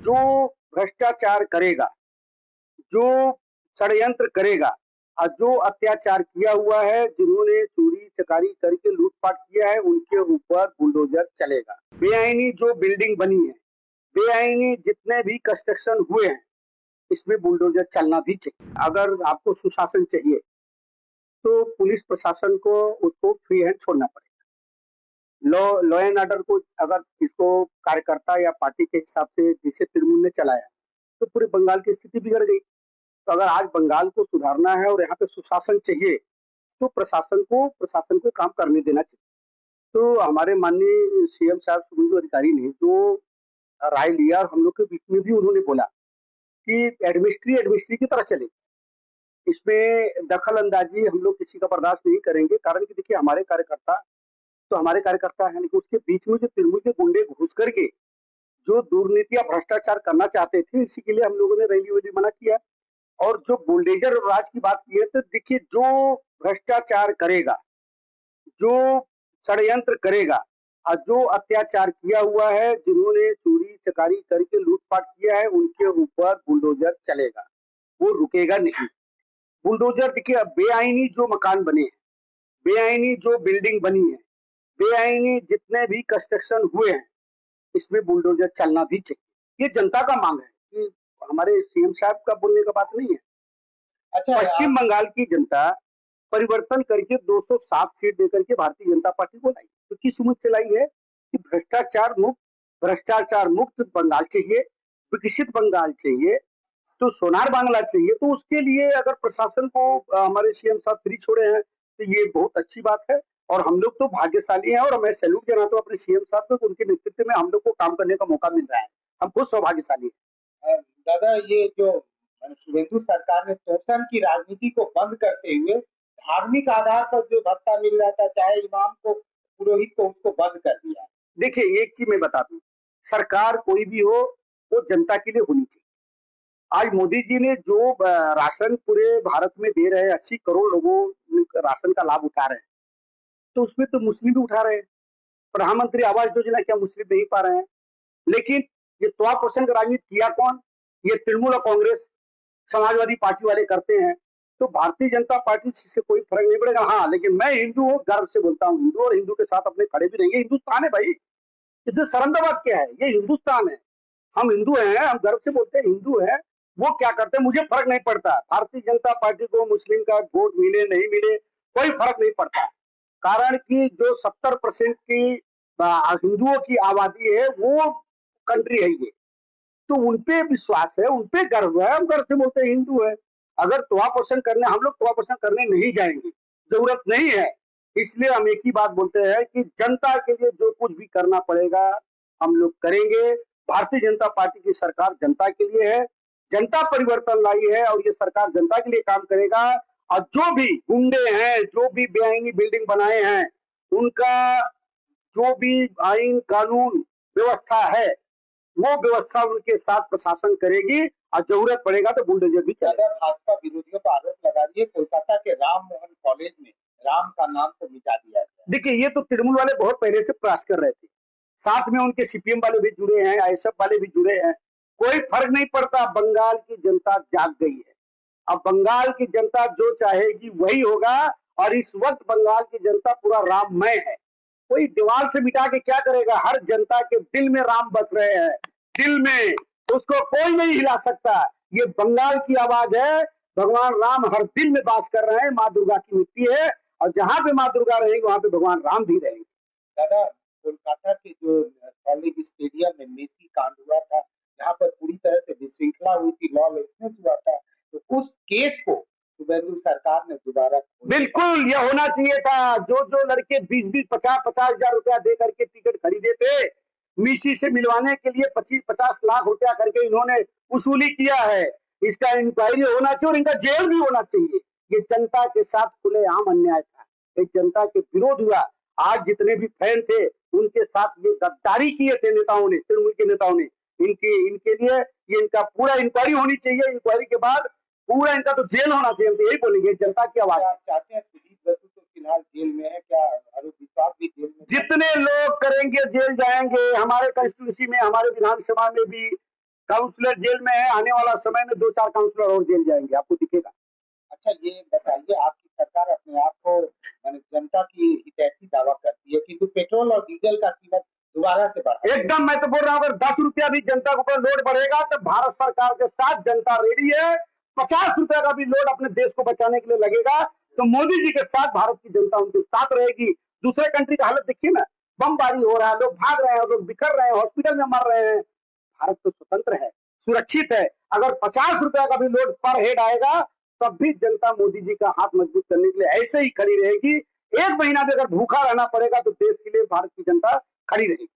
जो भ्रष्टाचार करेगा, जो षड्यंत्र करेगा और जो अत्याचार किया हुआ है, जिन्होंने चोरी-चकारी करके लूट-पाट किया है, उनके ऊपर बुलडोज़र चलेगा। बेआईनी जो बिल्डिंग बनी है, बेआईनी जितने भी कंस्ट्रक्शन हुए हैं, इसमें बुलडोज़र चलना भी चाहिए। अगर आपको सुशासन चाहिए, तो पुलिस प्रशासन को उसको फ्री हैंड छोड़ना पड़ेगा। लॉ एंड ऑर्डर को अगर इसको कार्यकर्ता या पार्टी के हिसाब से जिसे तृणमूल ने चलाया, तो पूरे बंगाल की स्थिति बिगड़ गई। तो अगर आज बंगाल को सुधारना है और यहाँ पे सुशासन चाहिए, तो प्रशासन को काम करने देना चाहिए। तो हमारे माननीय सीएम साहब शुभेंदु अधिकारी ने जो राय लिया और हम लोग के बीच में भी उन्होंने बोला कि एडमिनिस्ट्री की तरह चले। इसमें दखल अंदाजी हम लोग किसी का बर्दाश्त नहीं करेंगे, कारण कि देखिए हमारे कार्यकर्ता है, लेकिन उसके बीच में जो तृणमूल के गुंडे घुस करके जो दुर्नीति या भ्रष्टाचार करना चाहते थे, इसी के लिए हम लोगों ने रैली वैली मना किया। और जो बुलडोजर राज की बात की है, तो देखिए जो भ्रष्टाचार करेगा, जो षड्यंत्र करेगा और जो अत्याचार किया हुआ है, जिन्होंने चोरी-चकारी करके लूट-पाट किया है, उनके ऊपर बुलडोजर चलेगा, वो रुकेगा नहीं। बुलडोजर देखिए बेआईनी जो मकान बने हैं, बेआईनी जो बिल्डिंग बनी है, बेआईनी जितने भी कंस्ट्रक्शन हुए हैं, इसमें बुलडोजर चलना भी चाहिए। ये जनता का मांग है कि हमारे सीएम साहब का बोलने का बात नहीं है। अच्छा पश्चिम बंगाल की जनता परिवर्तन करके 207 सीट देकर के भारतीय जनता पार्टी को लाई। तो किस उम्मीद से लाई है कि भ्रष्टाचार मुक्त बंगाल चाहिए, विकसित बंगाल चाहिए, तो सोनार बांग्ला चाहिए। तो उसके लिए अगर प्रशासन को हमारे सीएम साहब फ्री छोड़े हैं, तो ये बहुत अच्छी बात है और हम लोग तो भाग्यशाली हैं और मैं सैल्यूट देता हूँ अपने सीएम साहब को, उनके नेतृत्व में हम लोग को काम करने का मौका मिल रहा है। हम बहुत सौभाग्यशाली हैं। दादा, ये जो शुभेंदु सरकार ने तोषण की राजनीति को बंद करते हुए धार्मिक आधार पर जो भत्ता मिल रहा था, चाहे इमाम को, पुरोहित को, उसको बंद कर दिया। देखिए एक चीज मैं बता दूं, सरकार कोई भी हो वो जनता के लिए होनी चाहिए। आज मोदी जी ने जो राशन पूरे भारत में दे रहे हैं, 80 करोड़ लोगों राशन का लाभ उठा रहे हैं, तो उसमें तो मुस्लिम भी उठा रहे हैं। प्रधानमंत्री आवास योजना क्या मुस्लिम नहीं पा रहे हैं? लेकिन ये त्वा पोषण का राजनीति किया कौन? ये तृणमूल और कांग्रेस समाजवादी पार्टी वाले करते हैं। तो भारतीय जनता पार्टी से कोई फर्क नहीं पड़ेगा। हाँ, लेकिन मैं हिंदू हूँ, गर्व से बोलता हूँ, हिंदू और हिंदू के साथ अपने खड़े भी रहेंगे। हिंदुस्तान है भाई, इसमें शर्म का बात क्या है? ये हिंदुस्तान है, हम हिंदू हैं, हम गर्व से बोलते हैं हिंदू है। वो क्या करते हैं मुझे फर्क नहीं पड़ता। भारतीय जनता पार्टी को मुस्लिम का वोट मिले नहीं मिले कोई फर्क नहीं पड़ता, कारण कि जो 70% की हिंदुओं की आबादी है वो कंट्री है ये, तो उनपे विश्वास है, उनपे गर्व है, हम गर्व से बोलते हैं हिंदू है। अगर त्वा पोषण करने हम लोग त्वा पोषण करने नहीं जाएंगे, जरूरत नहीं है। इसलिए हम एक ही बात बोलते हैं कि जनता के लिए जो कुछ भी करना पड़ेगा हम लोग करेंगे। भारतीय जनता पार्टी की सरकार जनता के लिए है, जनता परिवर्तन लाई है और ये सरकार जनता के लिए काम करेगा। और जो भी गुंडे हैं, जो भी बेआईनी बिल्डिंग बनाए हैं, उनका जो भी आईन कानून व्यवस्था है, वो व्यवस्था उनके साथ प्रशासन करेगी और जरूरत पड़ेगा तो बुलडोजर भी चलेगा। भाजपा विरोधियों पर आरोप लगा रही है कोलकाता के राम मोहन कॉलेज में राम का नाम को मिटा दिया गया। देखिए ये तो तृणमूल वाले बहुत पहले से प्रयास कर रहे थे, साथ में उनके सीपीएम वाले भी जुड़े हैं, आईएसएफ वाले भी जुड़े हैं। कोई फर्क नहीं पड़ता, बंगाल की जनता जाग गई है। अब बंगाल की जनता जो चाहेगी वही होगा और इस वक्त बंगाल की जनता पूरा राममय है। कोई दीवार से मिटा के क्या करेगा? हर जनता के दिल में राम बस रहे हैं, दिल में, उसको कोई नहीं हिला सकता। ये बंगाल की आवाज है, भगवान राम हर दिल में वास कर रहे हैं। माँ दुर्गा की मिट्टी है और जहां पे माँ दुर्गा रहेंगे वहां पे भगवान राम भी रहेंगे। दादा, कोलकाता के जो कॉलेज स्टेडियम में मेसी कांड हुआ था, जहाँ पर पूरी तरह से विश्रृंखला हुई थी, लॉलेसनेस हुआ था, तो उस केस को शुभेंदु सरकार ने दोबारा, बिल्कुल ये होना चाहिए था। जो लड़के 20-20, 50-50 हजार रुपया दे करके टिकट खरीदे थे मिशी से मिलवाने के लिए, 25-50 लाख रुपया करके इन्होंने वसूली किया है। इसका इंक्वायरी होना चाहिए और इनका जेल भी होना चाहिए। ये जनता के साथ खुलेआम अन्याय था, ये जनता के विरोध हुआ। आज जितने भी फैन थे उनके साथ ये गद्दारी किए थे नेताओं ने, तृणमूल के नेताओं ने। इनके लिए ये इनका पूरा इंक्वायरी होनी चाहिए। इंक्वायरी के बाद पूरा इनका तो जेल होना चाहिए। हम तो यही बोलेंगे, जनता की आवाज चाहते हैं। सुजीत बसु तो फिलहाल जेल में है, क्या आरोप विश्वास भी जेल में? जितने लोग करेंगे जेल जाएंगे। हमारे कंस्टिट्यूंसी में, हमारे विधानसभा में भी काउंसलर जेल में है, आने वाला समय में 2-4 काउंसलर और जेल जाएंगे, आपको दिखेगा। अच्छा, ये बताइए, आपकी सरकार अपने आप को माने जनता की हितैषी दावा करती है, किंतु पेट्रोल और डीजल का कीमत दोबारा से बढ़ा। एकदम, मैं तो बोल रहा हूँ, अगर 10 रुपया भी जनता के ऊपर लोड बढ़ेगा तो भारत सरकार के साथ जनता रेडी है। 50 रुपया का भी लोड अपने देश को बचाने के लिए लगेगा तो मोदी जी के साथ भारत की जनता उनके साथ रहेगी। दूसरे कंट्री का हालत देखिए ना, बमबारी हो रहा है, लोग भाग रहे हैं, लोग बिखर रहे हैं, हॉस्पिटल में मर रहे हैं। भारत तो स्वतंत्र है, सुरक्षित है। अगर 50 रुपया का भी लोड पर हेड आएगा तब भी जनता मोदी जी का हाथ मजबूत करने के लिए ऐसे ही खड़ी रहेगी। 1 महीना भी अगर भूखा रहना पड़ेगा तो देश के लिए भारत की जनता खड़ी रहेगी।